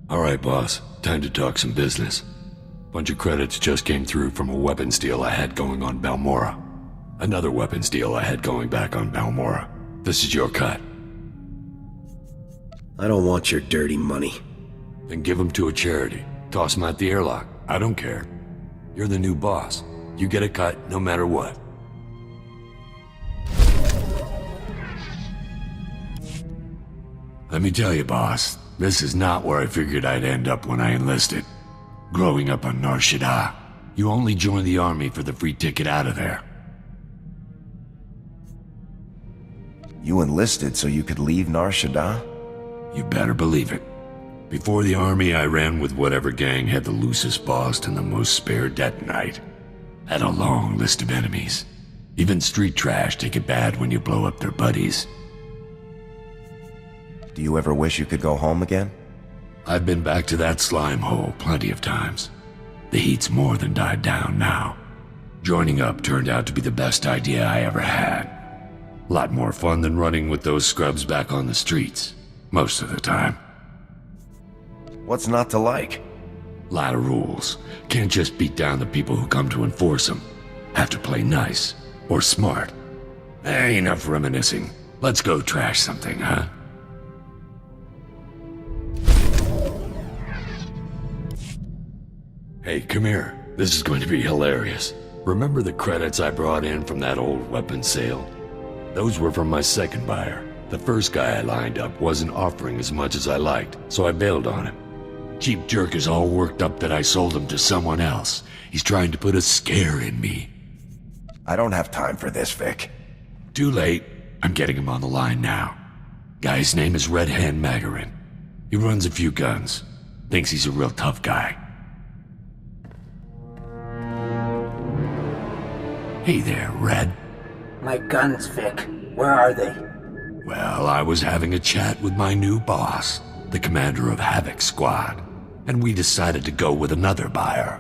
Alright, boss. Time to talk some business. Bunch of credits just came through from a weapons deal I had going on Balmora. Another weapons deal I had going back on Balmora. This is your cut. I don't want your dirty money. Then give them to a charity. Toss them out the airlock. I don't care. You're the new boss. You get a cut no matter what. Let me tell you, boss, this is not where I figured I'd end up when I enlisted. Growing up on Nar Shaddaa, you only joined the army for the free ticket out of there. You enlisted so you could leave Nar Shaddaa? You better believe it. Before the army, I ran with whatever gang had the loosest boss and the most spare detonite. Had a long list of enemies. Even street trash take it bad when you blow up their buddies. Do you ever wish you could go home again? I've been back to that slime hole plenty of times. The heat's more than died down now. Joining up turned out to be the best idea I ever had. A lot more fun than running with those scrubs back on the streets, most of the time. What's not to like? Lot of rules. Can't just beat down the people who come to enforce them. Have to play nice, or smart. Enough reminiscing. Let's go trash something, huh? Hey, come here. This is going to be hilarious. Remember the credits I brought in from that old weapons sale? Those were from my second buyer. The first guy I lined up wasn't offering as much as I liked, so I bailed on him. Cheap jerk is all worked up that I sold him to someone else. He's trying to put a scare in me. I don't have time for this, Vic. Too late. I'm getting him on the line now. Guy's name is Red Hand Magarin. He runs a few guns. Thinks he's a real tough guy. Hey there, Red. My guns, Vic. Where are they? Well, I was having a chat with my new boss, the commander of Havoc Squad, and we decided to go with another buyer.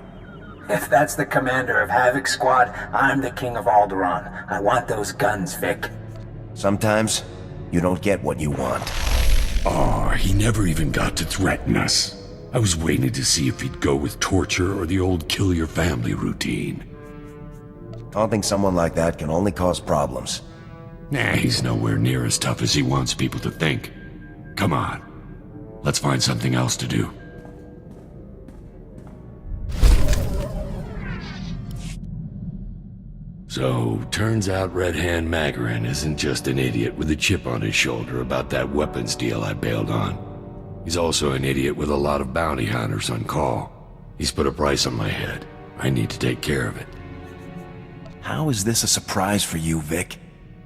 If that's the commander of Havoc Squad, I'm the king of Alderaan. I want those guns, Vic. Sometimes, you don't get what you want. Oh, he never even got to threaten us. I was waiting to see if he'd go with torture or the old kill your family routine. Taunting someone like that can only cause problems. Nah, he's nowhere near as tough as he wants people to think. Come on, let's find something else to do. So, turns out Red Hand Magarin isn't just an idiot with a chip on his shoulder about that weapons deal I bailed on. He's also an idiot with a lot of bounty hunters on call. He's put a price on my head. I need to take care of it. How is this a surprise for you, Vic?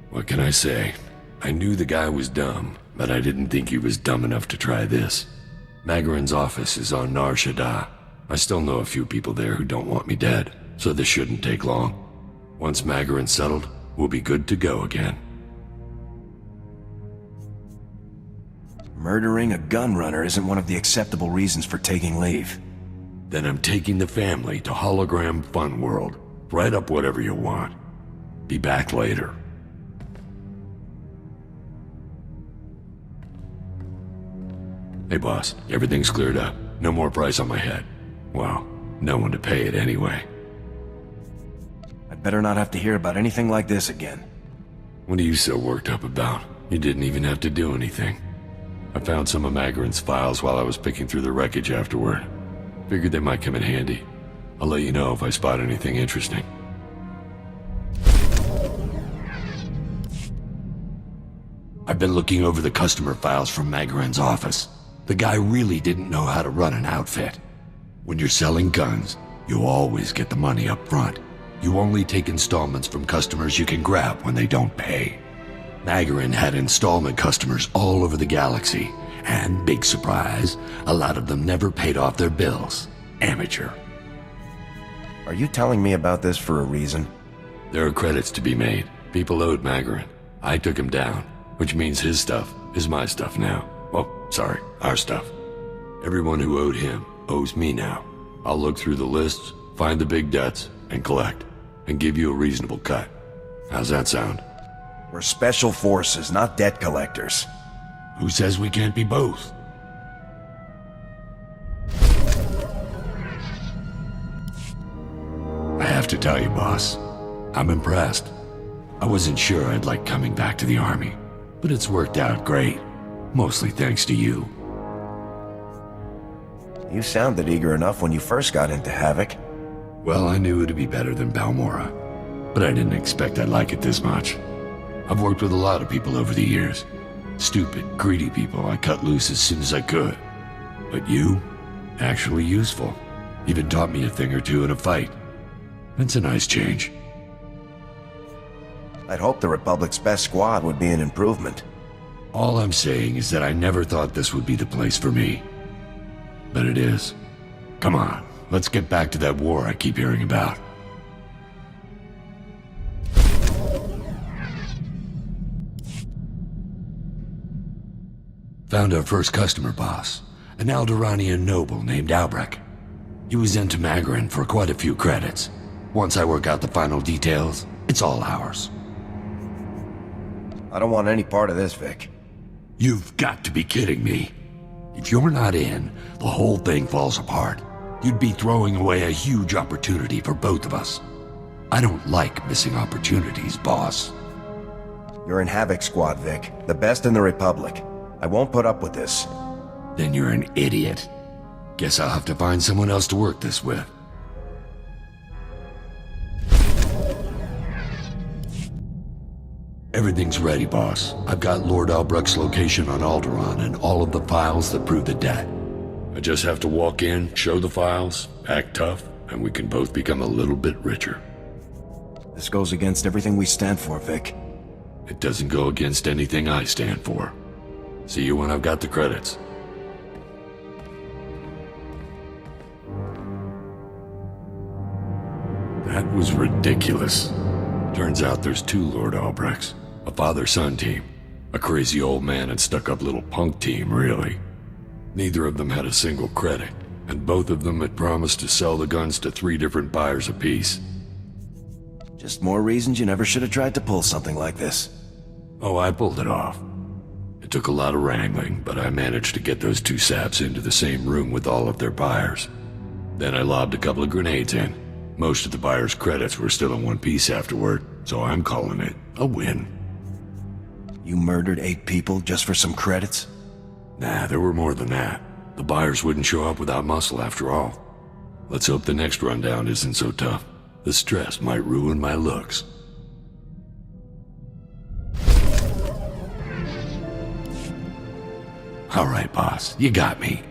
What can I say? I knew the guy was dumb, but I didn't think he was dumb enough to try this. Magarin's office is on Nar Shaddaa. I still know a few people there who don't want me dead, so this shouldn't take long. Once Magarin's settled, we'll be good to go again. Murdering a gun runner isn't one of the acceptable reasons for taking leave. Then I'm taking the family to Hologram Fun World. Write up whatever you want. Be back later. Hey boss, everything's cleared up. No more price on my head. Well, no one to pay it anyway. I'd better not have to hear about anything like this again. What are you so worked up about? You didn't even have to do anything. I found some of Magarin's files while I was picking through the wreckage afterward. Figured they might come in handy. I'll let you know if I spot anything interesting. I've been looking over the customer files from Magarin's office. The guy really didn't know how to run an outfit. When you're selling guns, you always get the money up front. You only take installments from customers you can grab when they don't pay. Magarin had installment customers all over the galaxy, and big surprise, a lot of them never paid off their bills. Amateur. Are you telling me about this for a reason? There are credits to be made. People owed Magarin. I took him down, which means his stuff is my stuff now. Well, sorry, our stuff. Everyone who owed him owes me now. I'll look through the lists, find the big debts, and collect, and give you a reasonable cut. How's that sound? We're special forces, not debt collectors. Who says we can't be both? tell you, boss, I'm impressed. I wasn't sure I'd like coming back to the army, but it's worked out great. Mostly thanks to you. You sounded eager enough when you first got into Havoc. Well, I knew it'd be better than Balmora, but I didn't expect I'd like it this much. I've worked with a lot of people over the years. Stupid, greedy people I cut loose as soon as I could. But you? Actually useful. Even taught me a thing or two in a fight. It's a nice change. I'd hoped the Republic's best squad would be an improvement. All I'm saying is that I never thought this would be the place for me. But it is. Come on, let's get back to that war I keep hearing about. Found our first customer, boss. An Alderaanian noble named Albrecht. He was into Magarin for quite a few credits. Once I work out the final details, it's all ours. I don't want any part of this, Vic. You've got to be kidding me. If you're not in, the whole thing falls apart. You'd be throwing away a huge opportunity for both of us. I don't like missing opportunities, boss. You're in Havoc Squad, Vic. The best in the Republic. I won't put up with this. Then you're an idiot. Guess I'll have to find someone else to work this with. Everything's ready, boss. I've got Lord Albrecht's location on Alderaan and all of the files that prove the debt. I just have to walk in, show the files, act tough, and we can both become a little bit richer. This goes against everything we stand for, Vic. It doesn't go against anything I stand for. See you when I've got the credits. That was ridiculous. Turns out there's two Lord Albrechts. A father-son team. A crazy old man and stuck-up little punk team, really. Neither of them had a single credit, and both of them had promised to sell the guns to 3 different buyers apiece. Just more reasons you never should have tried to pull something like this. Oh, I pulled it off. It took a lot of wrangling, but I managed to get those 2 saps into the same room with all of their buyers. Then I lobbed a couple of grenades in. Most of the buyers' credits were still in one piece afterward, so I'm calling it a win. You murdered 8 people just for some credits? Nah, there were more than that. The buyers wouldn't show up without muscle after all. Let's hope the next rundown isn't so tough. The stress might ruin my looks. All right, boss, you got me.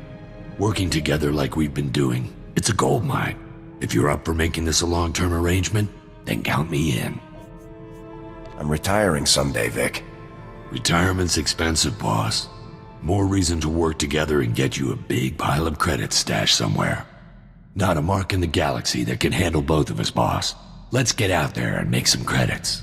Working together like we've been doing, it's a gold mine. If you're up for making this a long-term arrangement, then count me in. I'm retiring someday, Vic. Retirement's expensive, boss. More reason to work together and get you a big pile of credits stashed somewhere. Not a mark in the galaxy that can handle both of us, boss. Let's get out there and make some credits.